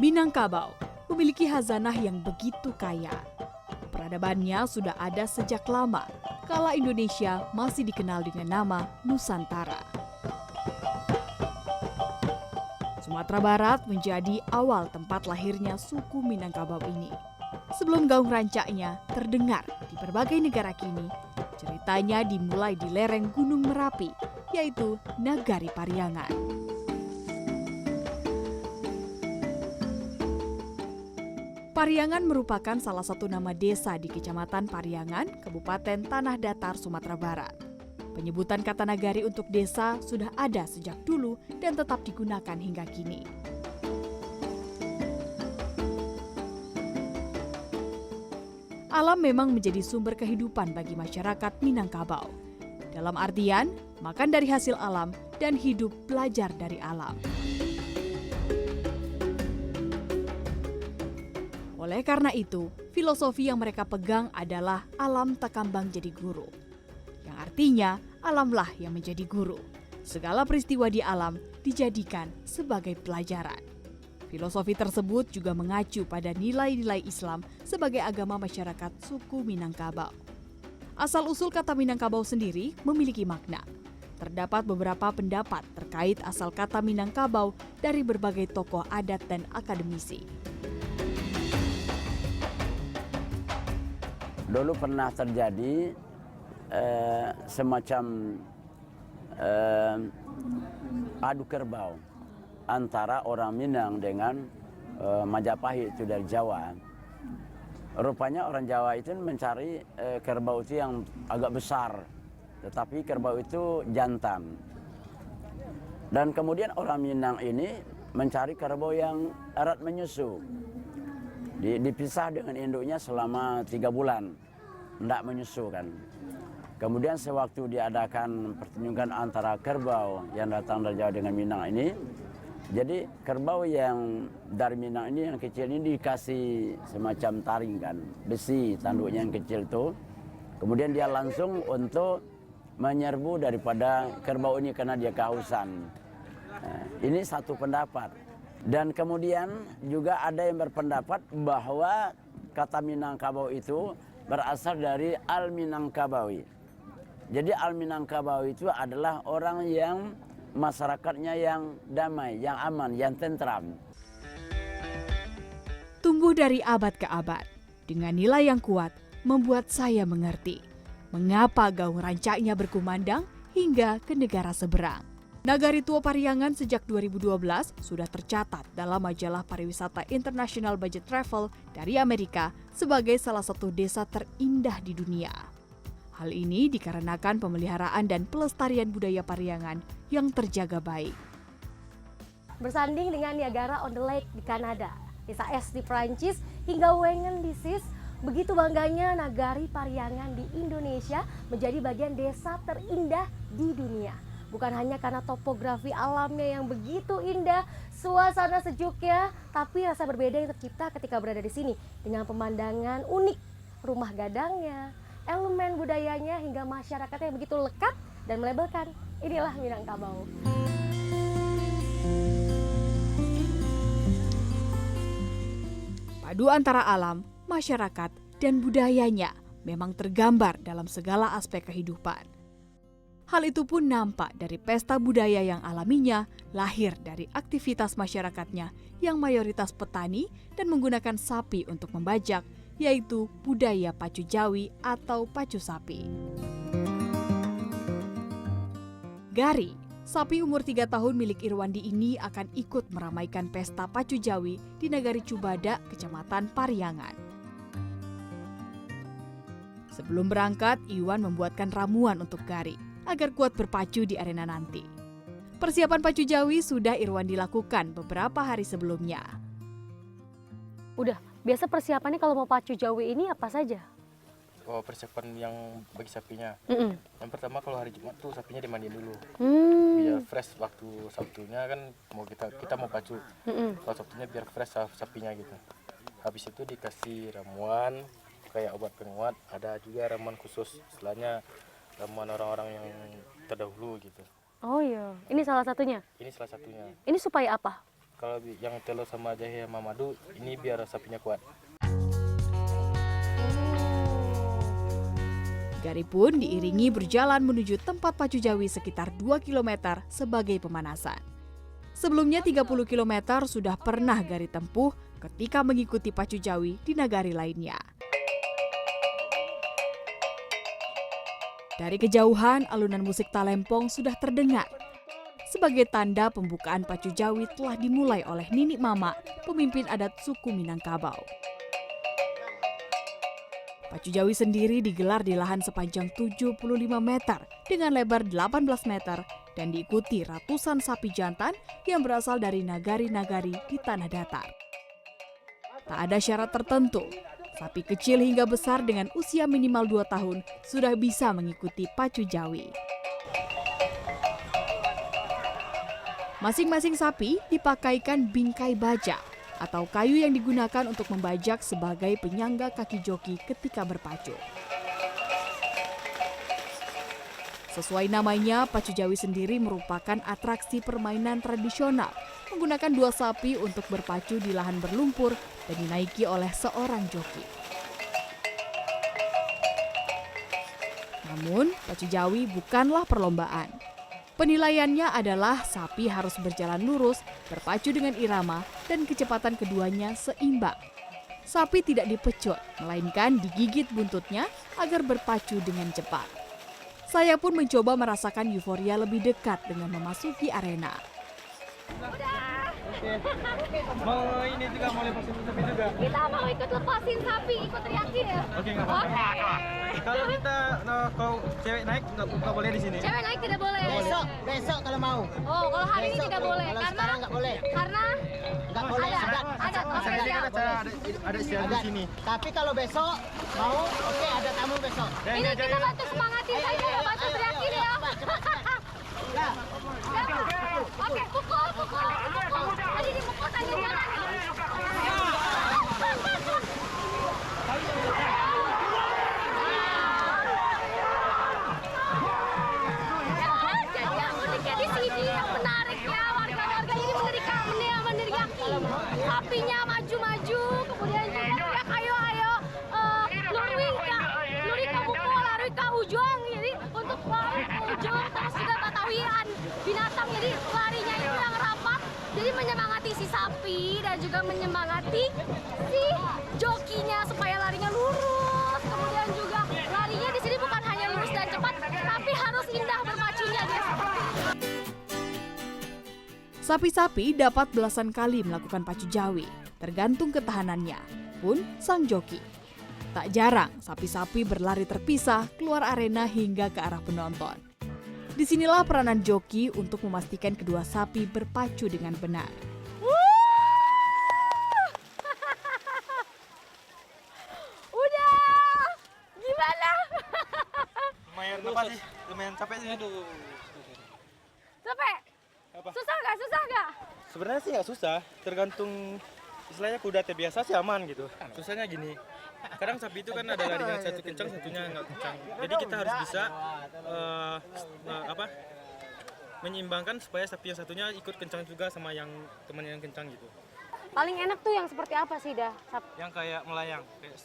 Minangkabau memiliki khazanah yang begitu kaya. Peradabannya sudah ada sejak lama, kala Indonesia masih dikenal dengan nama Nusantara. Sumatera Barat menjadi awal tempat lahirnya suku Minangkabau ini. Sebelum gaung rancaknya terdengar di berbagai negara kini, ceritanya dimulai di lereng Gunung Merapi, yaitu Nagari Pariangan. Pariangan merupakan salah satu nama desa di Kecamatan Pariangan, Kabupaten Tanah Datar, Sumatera Barat. Penyebutan kata nagari untuk desa sudah ada sejak dulu dan tetap digunakan hingga kini. Alam memang menjadi sumber kehidupan bagi masyarakat Minangkabau. Dalam artian, makan dari hasil alam dan hidup belajar dari alam. Oleh karena itu, filosofi yang mereka pegang adalah alam takambang jadi guru. Yang artinya, alamlah yang menjadi guru. Segala peristiwa di alam dijadikan sebagai pelajaran. Filosofi tersebut juga mengacu pada nilai-nilai Islam sebagai agama masyarakat suku Minangkabau. Asal-usul kata Minangkabau sendiri memiliki makna. Terdapat beberapa pendapat terkait asal kata Minangkabau dari berbagai tokoh adat dan akademisi. Dulu pernah terjadi semacam adu kerbau antara orang Minang dengan Majapahit itu dari Jawa. Rupanya orang Jawa itu mencari kerbau itu yang agak besar, tetapi kerbau itu jantan. Dan kemudian orang Minang ini mencari kerbau yang erat menyusu. Dipisah dengan induknya selama 3 bulan, tidak menyusu kan. Kemudian sewaktu diadakan pertunjukan antara kerbau yang datang dari Jawa dengan Minang ini, jadi kerbau yang dari Minang ini yang kecil ini dikasih semacam taring kan, besi tanduknya yang kecil itu. Kemudian dia langsung untuk menyerbu daripada kerbau ini karena dia kehausan. Nah, ini satu pendapat. Dan kemudian juga ada yang berpendapat bahwa kata Minangkabau itu berasal dari Al-Minangkabawi. Jadi Al-Minangkabawi itu adalah orang yang masyarakatnya yang damai, yang aman, yang tentram. Tumbuh dari abad ke abad, dengan nilai yang kuat, membuat saya mengerti mengapa gaung rancaknya berkumandang hingga ke negara seberang. Nagari Tua Pariangan sejak 2012 sudah tercatat dalam majalah pariwisata International Budget Travel dari Amerika sebagai salah satu desa terindah di dunia. Hal ini dikarenakan pemeliharaan dan pelestarian budaya Pariangan yang terjaga baik. Bersanding dengan Niagara on the Lake di Kanada, Desa Es di Prancis, hingga Wengen di Swiss, begitu bangganya Nagari Pariangan di Indonesia menjadi bagian desa terindah di dunia. Bukan hanya karena topografi alamnya yang begitu indah, suasana sejuknya, tapi rasa berbeda yang tercipta ketika berada di sini dengan pemandangan unik, rumah gadangnya, elemen budayanya hingga masyarakatnya yang begitu lekat dan melabelkan inilah Minangkabau. Padu antara alam, masyarakat, dan budayanya memang tergambar dalam segala aspek kehidupan. Hal itu pun nampak dari pesta budaya yang alaminya lahir dari aktivitas masyarakatnya yang mayoritas petani dan menggunakan sapi untuk membajak, yaitu budaya pacu Jawi atau pacu sapi. Gari, sapi umur 3 tahun milik Irwandi ini akan ikut meramaikan pesta pacu Jawi di Nagari Cubada, Kecamatan Pariangan. Sebelum berangkat, Iwan membuatkan ramuan untuk Gari agar kuat berpacu di arena nanti. Persiapan pacu Jawi sudah Irwandi lakukan beberapa hari sebelumnya. Udah, biasa persiapannya kalau mau pacu Jawi ini apa saja? Oh, persiapan yang bagi sapinya. Yang pertama kalau hari Jumat tuh sapinya dimandiin dulu. Biar fresh waktu Sabtunya kan kita mau pacu. Kalau Sabtunya biar fresh sapinya gitu. Habis itu dikasih ramuan kayak obat penguat, ada juga ramuan khusus istilahnya ramuan orang-orang yang terdahulu gitu. Oh iya, ini salah satunya? Ini salah satunya. Ini supaya apa? Kalau yang telur sama jahe sama madu, ini biar sapinya kuat. Gari pun diiringi berjalan menuju tempat pacu jawi sekitar 2 km sebagai pemanasan. Sebelumnya 30 km sudah pernah Gari tempuh ketika mengikuti pacu jawi di nagari lainnya. Dari kejauhan, alunan musik talempong sudah terdengar. Sebagai tanda pembukaan pacu jawi telah dimulai oleh Nini Mama, pemimpin adat suku Minangkabau. Pacu jawi sendiri digelar di lahan sepanjang 75 meter dengan lebar 18 meter dan diikuti ratusan sapi jantan yang berasal dari nagari-nagari di tanah datar. Tak ada syarat tertentu, sapi kecil hingga besar dengan usia minimal 2 tahun sudah bisa mengikuti pacu jawi. Masing-masing sapi dipakaikan bingkai baja atau kayu yang digunakan untuk membajak sebagai penyangga kaki joki ketika berpacu. Sesuai namanya, pacu jawi sendiri merupakan atraksi permainan tradisional menggunakan 2 sapi untuk berpacu di lahan berlumpur dan dinaiki oleh seorang joki. Namun, pacu jawi bukanlah perlombaan. Penilaiannya adalah sapi harus berjalan lurus, berpacu dengan irama, dan kecepatan keduanya seimbang. Sapi tidak dipecut, melainkan digigit buntutnya agar berpacu dengan cepat. Saya pun mencoba merasakan euforia lebih dekat dengan memasuki arena. Mau ini juga, mau lepasin sapi juga? Kita mau ikut lepasin sapi, ikut teriakin ya. Oke, nggak apa-apa. Kalau kita, kalau cewek naik nggak boleh di sini. Cewek naik tidak boleh. Besok kalau mau. Oh, kalau hari ini Besok tidak boleh. boleh. Kalau Karena sekarang nggak boleh. Karena Nggak boleh. ada. Oke, Jadi siap. kan ada istilah di sini. Tapi kalau besok mau, oke ada tamu besok. Ini kita bantu semangatin saja ya, bantu teriakin ya. Ya. Oke, pukul. Tadi dipukul tadi jangan. Jadi yang uniknya di sini, yang menariknya warga-warga ini meneriaki. Sapinya maju-maju, kemudian juga teriak ayo, luri ka mukul, lari ka ujung, jadi untuk lari ke ujung, terus juga batawian binatang, jadi larinya itu yang rapat, jadi menyemangati si sapi dan juga menyemangati si jokinya supaya larinya lurus, kemudian juga larinya di sini bukan hanya lurus dan cepat, tapi harus indah berpacunya dia seperti ini. Sapi-sapi dapat belasan kali melakukan pacu jawi, tergantung ketahanannya, pun sang joki. Tak jarang, sapi-sapi berlari terpisah keluar arena hingga ke arah penonton. Disinilah peranan joki untuk memastikan kedua sapi berpacu dengan benar. Udah, gimana? Lumayan apa sih? Lumayan capek sih. Sampai Apa? susah nggak? Sebenarnya sih nggak susah, tergantung istilahnya kuda terbiasa sih aman gitu. Susahnya gini, kadang sapi itu kan ada larinya satu kencang, satunya nggak kencang. Jadi kita harus bisa menyeimbangkan supaya sapi yang satunya ikut kencang juga sama yang temannya yang kencang gitu. Paling enak tuh yang seperti apa sih dah? Yang kayak melayang, kayak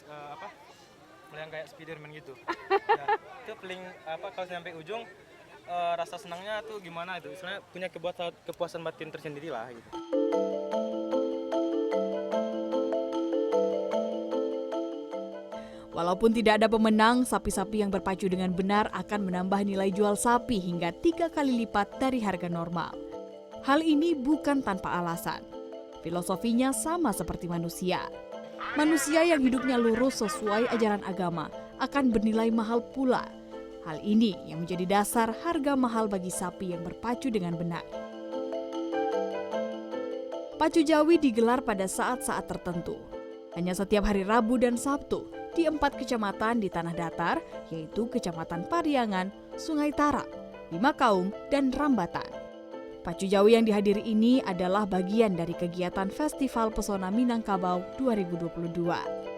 melayang kayak Spiderman gitu. Ya, itu paling kalau sampai ujung rasa senangnya tuh gimana itu? Istilahnya punya kepuasan batin tersendiri lah gitu. Walaupun tidak ada pemenang, sapi-sapi yang berpacu dengan benar akan menambah nilai jual sapi hingga 3 kali lipat dari harga normal. Hal ini bukan tanpa alasan. Filosofinya sama seperti manusia. Manusia yang hidupnya lurus sesuai ajaran agama akan bernilai mahal pula. Hal ini yang menjadi dasar harga mahal bagi sapi yang berpacu dengan benar. Pacu jawi digelar pada saat-saat tertentu. Hanya setiap hari Rabu dan Sabtu di 4 kecamatan di tanah datar, yaitu Kecamatan Pariangan, Sungai Tarak, Bimakaum, dan Rambatan. Pacu jawi yang dihadiri ini adalah bagian dari kegiatan Festival Pesona Minangkabau 2022.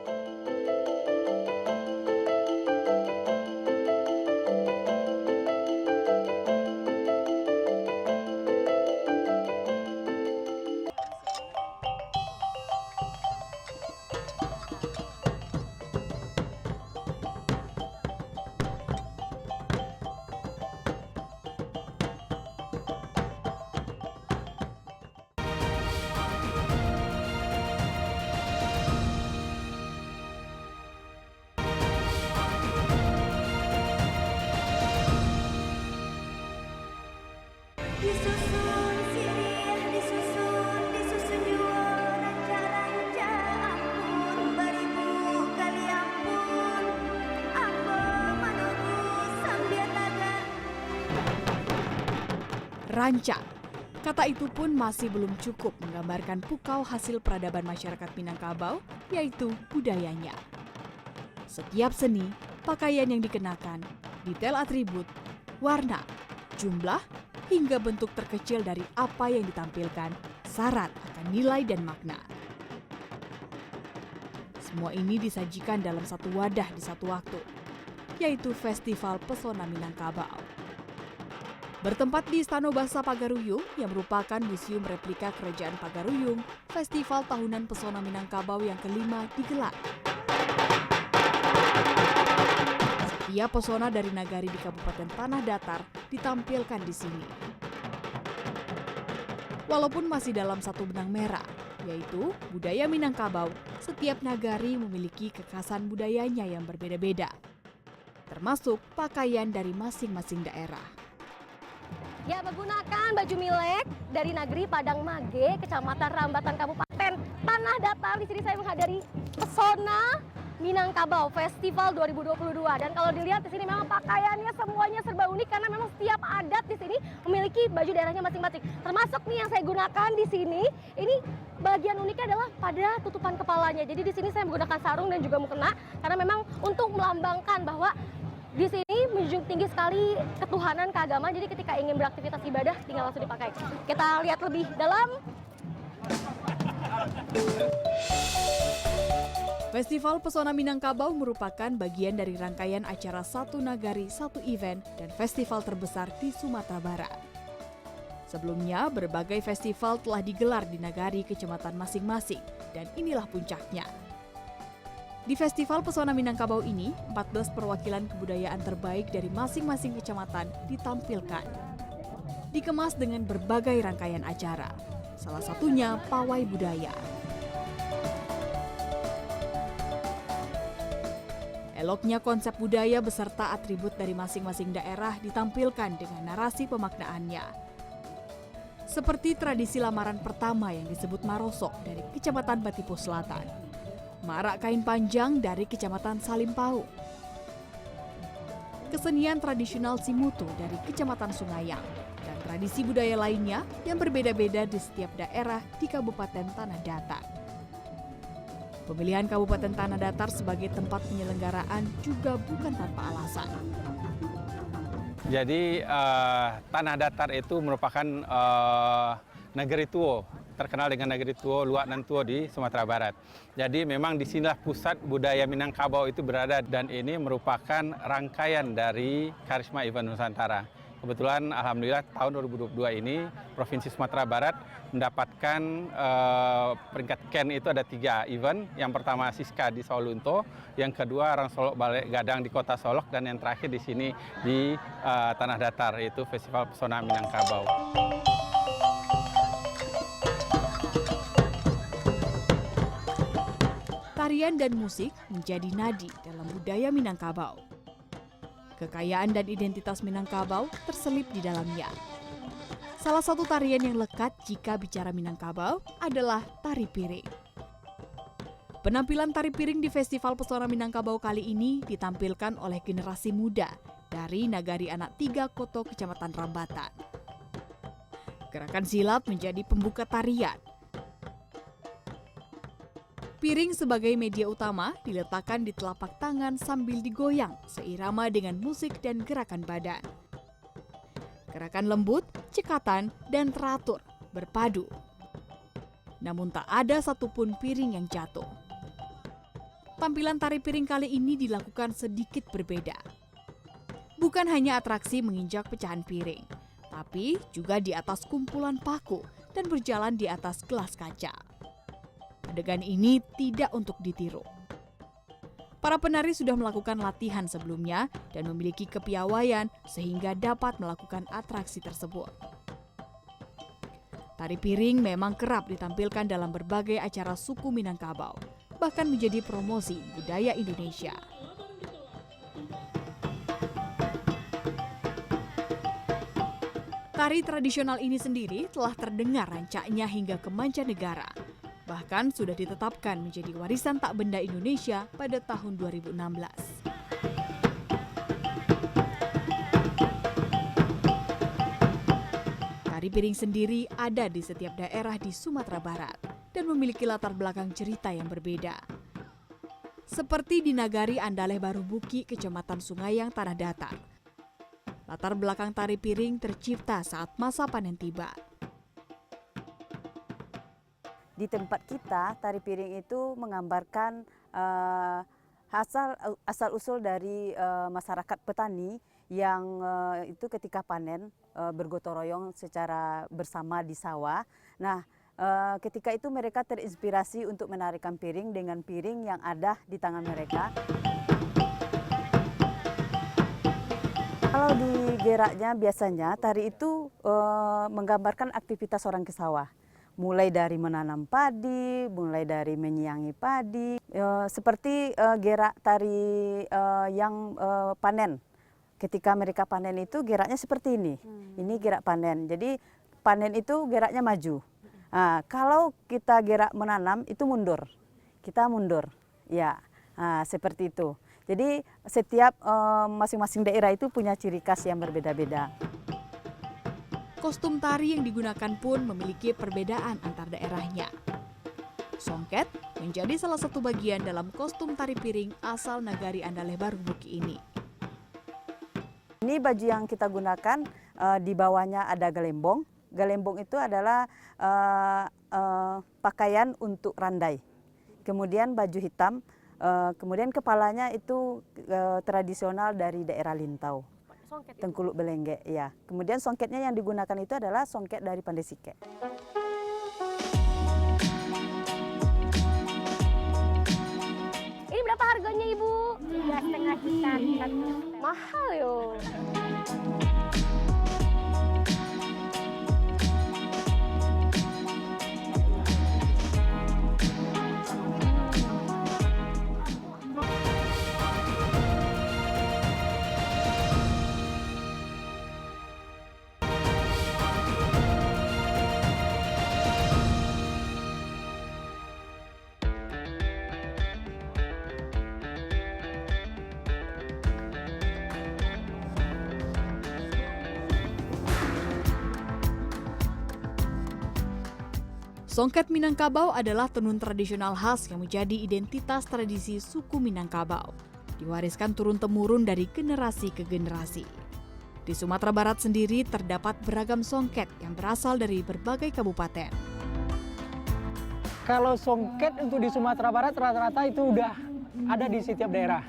rancak. Kata itu pun masih belum cukup menggambarkan pukau hasil peradaban masyarakat Minangkabau, yaitu budayanya. Setiap seni, pakaian yang dikenakan, detail atribut, warna, jumlah, hingga bentuk terkecil dari apa yang ditampilkan syarat akan nilai dan makna. Semua ini disajikan dalam satu wadah di satu waktu, yaitu Festival Pesona Minangkabau. Bertempat di Istana Basa Pagaruyung yang merupakan museum replika Kerajaan Pagaruyung, Festival Tahunan Pesona Minangkabau yang kelima digelar. Setiap pesona dari nagari di Kabupaten Tanah Datar ditampilkan di sini. Walaupun masih dalam satu benang merah, yaitu budaya Minangkabau, setiap nagari memiliki kekhasan budayanya yang berbeda-beda, termasuk pakaian dari masing-masing daerah. Ya, menggunakan baju milek dari Nagri Padang Mage, Kecamatan Rambatan, Kabupaten Tanah Datar. Di sini saya menghadiri Pesona Minangkabau Festival 2022. Dan kalau dilihat di sini memang pakaiannya semuanya serba unik karena memang setiap adat di sini memiliki baju daerahnya masing-masing. Termasuk nih yang saya gunakan di sini, ini bagian uniknya adalah pada tutupan kepalanya. Jadi di sini saya menggunakan sarung dan juga mukena karena memang untuk melambangkan bahwa di sini menjunjung tinggi sekali ketuhanan keagamaan, jadi ketika ingin beraktivitas ibadah tinggal langsung dipakai. Kita lihat lebih dalam. Festival Pesona Minangkabau merupakan bagian dari rangkaian acara Satu Nagari Satu Event dan festival terbesar di Sumatera Barat. Sebelumnya, berbagai festival telah digelar di nagari kecamatan masing-masing, dan inilah puncaknya. Di Festival Pesona Minangkabau ini, 14 perwakilan kebudayaan terbaik dari masing-masing kecamatan ditampilkan. Dikemas dengan berbagai rangkaian acara, salah satunya pawai budaya. Eloknya konsep budaya beserta atribut dari masing-masing daerah ditampilkan dengan narasi pemaknaannya. Seperti tradisi lamaran pertama yang disebut Marosok dari Kecamatan Batipo Selatan. Marak kain panjang dari Kecamatan Salimpau. Kesenian tradisional Simutu dari Kecamatan Sungayang. Dan tradisi budaya lainnya yang berbeda-beda di setiap daerah di Kabupaten Tanah Datar. Pemilihan Kabupaten Tanah Datar sebagai tempat penyelenggaraan juga bukan tanpa alasan. Jadi Tanah Datar itu merupakan negeri tua, terkenal dengan negeri tua, Luak dan Tua di Sumatera Barat. Jadi memang disinilah pusat budaya Minangkabau itu berada dan ini merupakan rangkaian dari Karisma Event Nusantara. Kebetulan alhamdulillah tahun 2022 ini Provinsi Sumatera Barat mendapatkan peringkat KEN itu ada 3 event. Yang pertama Siska di Sawalunto, yang kedua Rang Solok Balik Gadang di Kota Solok, dan yang terakhir di sini di Tanah Datar, yaitu Festival Pesona Minangkabau. Tarian dan musik menjadi nadi dalam budaya Minangkabau. Kekayaan dan identitas Minangkabau terselip di dalamnya. Salah satu tarian yang lekat jika bicara Minangkabau adalah tari piring. Penampilan tari piring di Festival Pesona Minangkabau kali ini ditampilkan oleh generasi muda dari Nagari Anak 3 Koto Kecamatan Rambatan. Gerakan silat menjadi pembuka tarian. Piring sebagai media utama diletakkan di telapak tangan sambil digoyang seirama dengan musik dan gerakan badan. Gerakan lembut, cekatan, dan teratur berpadu. Namun tak ada satupun piring yang jatuh. Tampilan tari piring kali ini dilakukan sedikit berbeda. Bukan hanya atraksi menginjak pecahan piring, tapi juga di atas kumpulan paku dan berjalan di atas gelas kaca. Adegan ini tidak untuk ditiru. Para penari sudah melakukan latihan sebelumnya dan memiliki kepiawaian sehingga dapat melakukan atraksi tersebut. Tari piring memang kerap ditampilkan dalam berbagai acara suku Minangkabau, bahkan menjadi promosi budaya Indonesia. Tari tradisional ini sendiri telah terdengar rancaknya hingga ke mancanegara. Bahkan sudah ditetapkan menjadi warisan tak benda Indonesia pada tahun 2016. Tari piring sendiri ada di setiap daerah di Sumatera Barat dan memiliki latar belakang cerita yang berbeda. Seperti di Nagari Andaleh Barubuki, Kecamatan Sungaiang, Tanah Datar. Latar belakang tari piring tercipta saat masa panen tiba. Di tempat kita, tari piring itu menggambarkan asal-usul dari masyarakat petani yang itu ketika panen bergotong royong secara bersama di sawah. Nah, ketika itu mereka terinspirasi untuk menarikan piring dengan piring yang ada di tangan mereka. Kalau di geraknya biasanya tari itu menggambarkan aktivitas orang ke sawah. Mulai dari menanam padi, mulai dari menyiangi padi, seperti gerak tari yang panen. Ketika mereka panen itu geraknya seperti ini. Ini gerak panen. Jadi panen itu geraknya maju. Nah, kalau kita gerak menanam itu mundur. Kita mundur. Ya, seperti itu. Jadi setiap masing-masing daerah itu punya ciri khas yang berbeda-beda. Kostum tari yang digunakan pun memiliki perbedaan antar daerahnya. Songket menjadi salah satu bagian dalam kostum tari piring asal Nagari Andaleh Barubuki ini. Ini baju yang kita gunakan, di bawahnya ada galembong. Galembong itu adalah pakaian untuk randai. Kemudian baju hitam, kemudian kepalanya itu tradisional dari daerah Lintau. Tengkuluk Belengge, ya. Kemudian songketnya yang digunakan itu adalah songket dari Pandai Sike. Ini berapa harganya Ibu? 3,5 juta. Mahal yo. Songket Minangkabau adalah tenun tradisional khas yang menjadi identitas tradisi suku Minangkabau. Diwariskan turun-temurun dari generasi ke generasi. Di Sumatera Barat sendiri terdapat beragam songket yang berasal dari berbagai kabupaten. Kalau songket untuk di Sumatera Barat rata-rata itu udah ada di setiap daerah.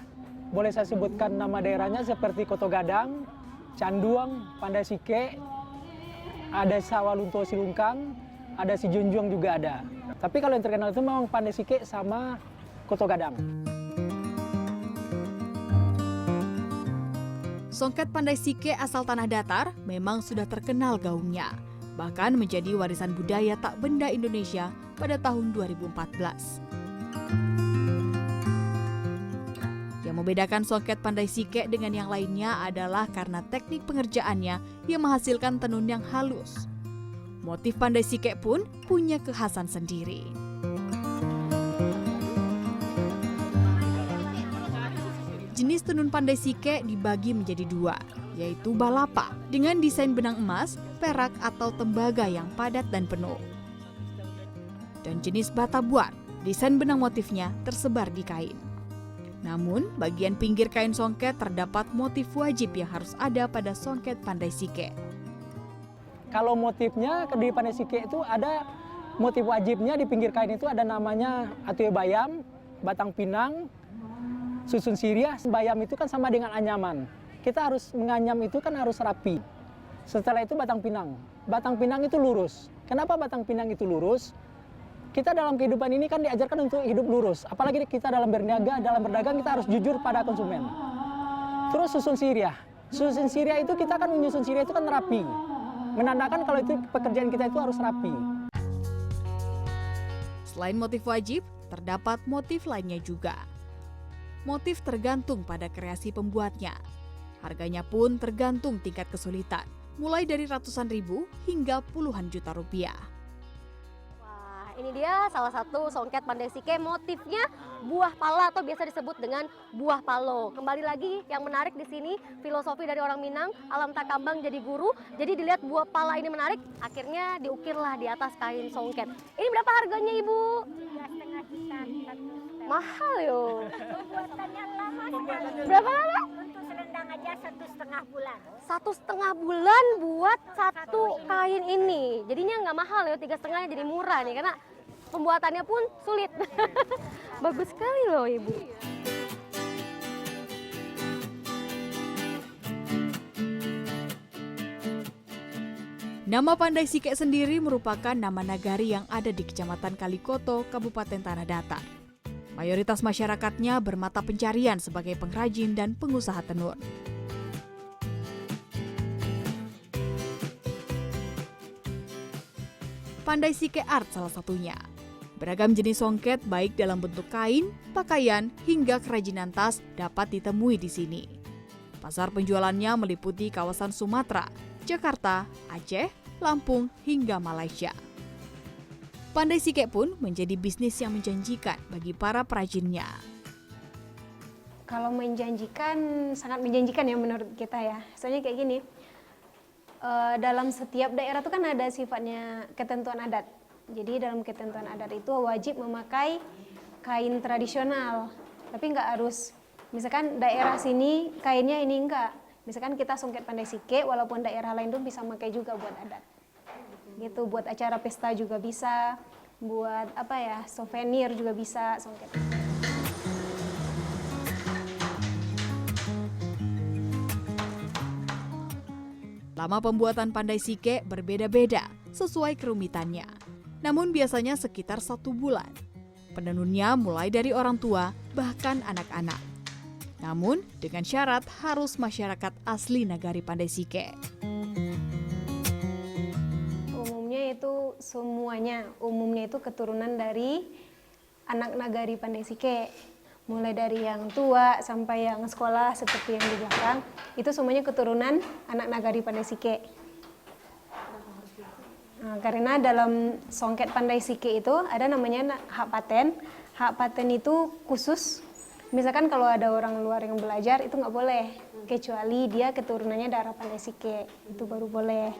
Boleh saya sebutkan nama daerahnya seperti Koto Gadang, Canduang, Pandai Sike, ada Sawalunto Silungkang, ada si Junjung juga ada. Tapi kalau yang terkenal itu memang Pandai Sike sama Koto Gadang. Songket Pandai Sike asal Tanah Datar memang sudah terkenal gaungnya. Bahkan menjadi warisan budaya tak benda Indonesia pada tahun 2014. Yang membedakan songket Pandai Sike dengan yang lainnya adalah karena teknik pengerjaannya yang menghasilkan tenun yang halus. Motif Pandai Sike pun punya kekhasan sendiri. Jenis tenun Pandai Sike dibagi menjadi dua, yaitu balapa dengan desain benang emas, perak atau tembaga yang padat dan penuh. Dan jenis batabuar, desain benang motifnya tersebar di kain. Namun, bagian pinggir kain songket terdapat motif wajib yang harus ada pada songket Pandai Sike. Kalau motifnya di Pandai Sike itu ada motif wajibnya di pinggir kain itu ada namanya atue bayam, batang pinang, susun siriah. Bayam itu kan sama dengan anyaman. Kita harus menganyam itu kan harus rapi. Setelah itu batang pinang. Batang pinang itu lurus. Kenapa batang pinang itu lurus? Kita dalam kehidupan ini kan diajarkan untuk hidup lurus. Apalagi kita dalam berniaga, dalam berdagang kita harus jujur pada konsumen. Terus susun siriah. Susun siriah itu kita kan menyusun siriah itu kan rapi. Menandakan kalau itu pekerjaan kita itu harus rapi. Selain motif wajib, terdapat motif lainnya juga. Motif tergantung pada kreasi pembuatnya. Harganya pun tergantung tingkat kesulitan, mulai dari ratusan ribu hingga puluhan juta rupiah. Wah, Ini dia salah satu songket Pandai Sike, motifnya buah pala atau biasa disebut dengan buah palo. Kembali lagi yang menarik di sini filosofi dari orang Minang, alam tak kambang jadi guru. Jadi dilihat buah pala ini menarik, akhirnya diukirlah di atas kain songket. Ini berapa harganya Ibu? 2,5 juta. Mahal yo. Pembuatannya lama sekali. Berapa lama? Untuk selendang aja 1,5 bulan. 1,5 bulan buat satu kain ini. Jadinya nggak mahal ya, 3,5 jadi murah nih karena pembuatannya pun sulit. Bagus sekali loh Ibu. Nama Pandai Sike sendiri merupakan nama nagari yang ada di Kecamatan Kalikoto, Kabupaten Tanah Datar. Mayoritas masyarakatnya bermata pencarian sebagai pengrajin dan pengusaha tenun. Pandai Sike Art salah satunya. Beragam jenis songket baik dalam bentuk kain, pakaian, hingga kerajinan tas dapat ditemui di sini. Pasar penjualannya meliputi kawasan Sumatera, Jakarta, Aceh, Lampung, hingga Malaysia. Pandai Sike pun menjadi bisnis yang menjanjikan bagi para perajinnya. Kalau menjanjikan, sangat menjanjikan ya menurut kita ya. Soalnya kayak gini, dalam setiap daerah itu kan ada sifatnya ketentuan adat. Jadi dalam ketentuan adat itu wajib memakai kain tradisional. Tapi nggak harus, misalkan daerah sini kainnya ini enggak. Misalkan kita songket Pandai Sike, walaupun daerah lain tuh bisa pakai juga buat adat. Gitu, buat acara pesta juga bisa, buat apa ya, souvenir juga bisa songket. Lama pembuatan Pandai Sike berbeda-beda sesuai kerumitannya. Namun biasanya sekitar 1 bulan. Penenunnya mulai dari orang tua bahkan anak-anak. Namun dengan syarat harus masyarakat asli nagari Pandai Sike. Umumnya itu semuanya, umumnya itu keturunan dari anak nagari Pandai Sike. Mulai dari yang tua sampai yang sekolah seperti yang di belakang, itu semuanya keturunan anak nagari Pandai Sike. Nah, karena dalam songket Pandai Sike itu ada namanya hak paten. Hak paten itu khusus, misalkan kalau ada orang luar yang belajar itu nggak boleh, kecuali dia keturunannya darah Pandai Sike, itu baru boleh.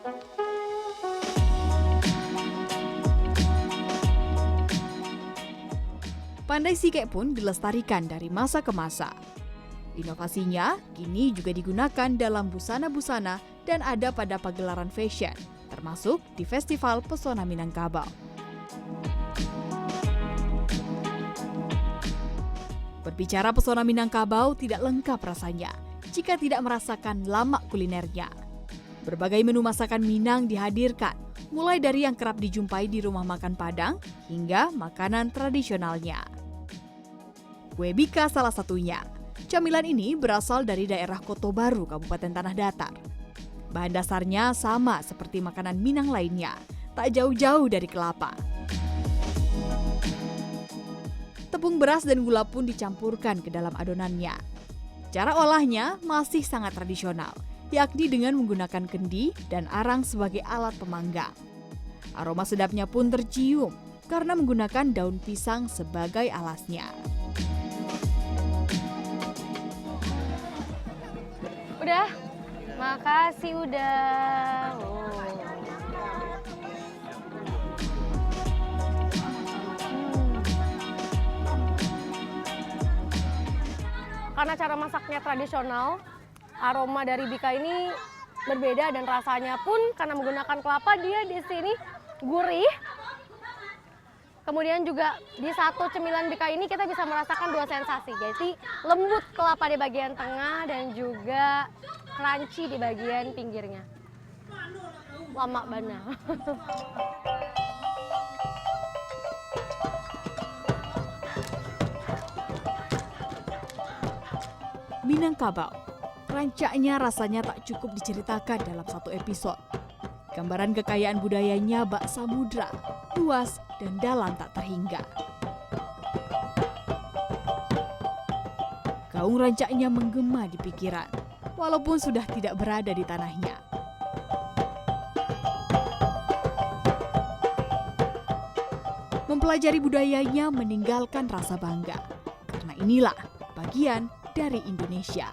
Pandai Sike pun dilestarikan dari masa ke masa. Inovasinya kini juga digunakan dalam busana-busana dan ada pada pagelaran fashion, termasuk di Festival Pesona Minangkabau. Berbicara Pesona Minangkabau tidak lengkap rasanya jika tidak merasakan lamak kulinernya. Berbagai menu masakan Minang dihadirkan, mulai dari yang kerap dijumpai di rumah makan Padang hingga makanan tradisionalnya. Kue bika salah satunya. Camilan ini berasal dari daerah Koto Baru, Kabupaten Tanah Datar. Bahan dasarnya sama seperti makanan Minang lainnya, tak jauh-jauh dari kelapa. Tepung beras dan gula pun dicampurkan ke dalam adonannya. Cara olahnya masih sangat tradisional, yakni dengan menggunakan kendi dan arang sebagai alat pemanggang. Aroma sedapnya pun tercium karena menggunakan daun pisang sebagai alasnya. Udah, makasih udah. Karena cara masaknya tradisional, aroma dari bika ini berbeda dan rasanya pun karena menggunakan kelapa dia di sini gurih. Kemudian juga di satu cemilan bika ini kita bisa merasakan 2 sensasi. Jadi lembut kelapa di bagian tengah dan juga crunchy di bagian pinggirnya. Lama banget. Minangkabau, rancaknya rasanya tak cukup diceritakan dalam satu episode. Gambaran kekayaan budayanya bak samudra, luas dan dalam tak terhingga. Gaung rancaknya menggema di pikiran, walaupun sudah tidak berada di tanahnya. Mempelajari budayanya meninggalkan rasa bangga, karena inilah bagian dari Indonesia.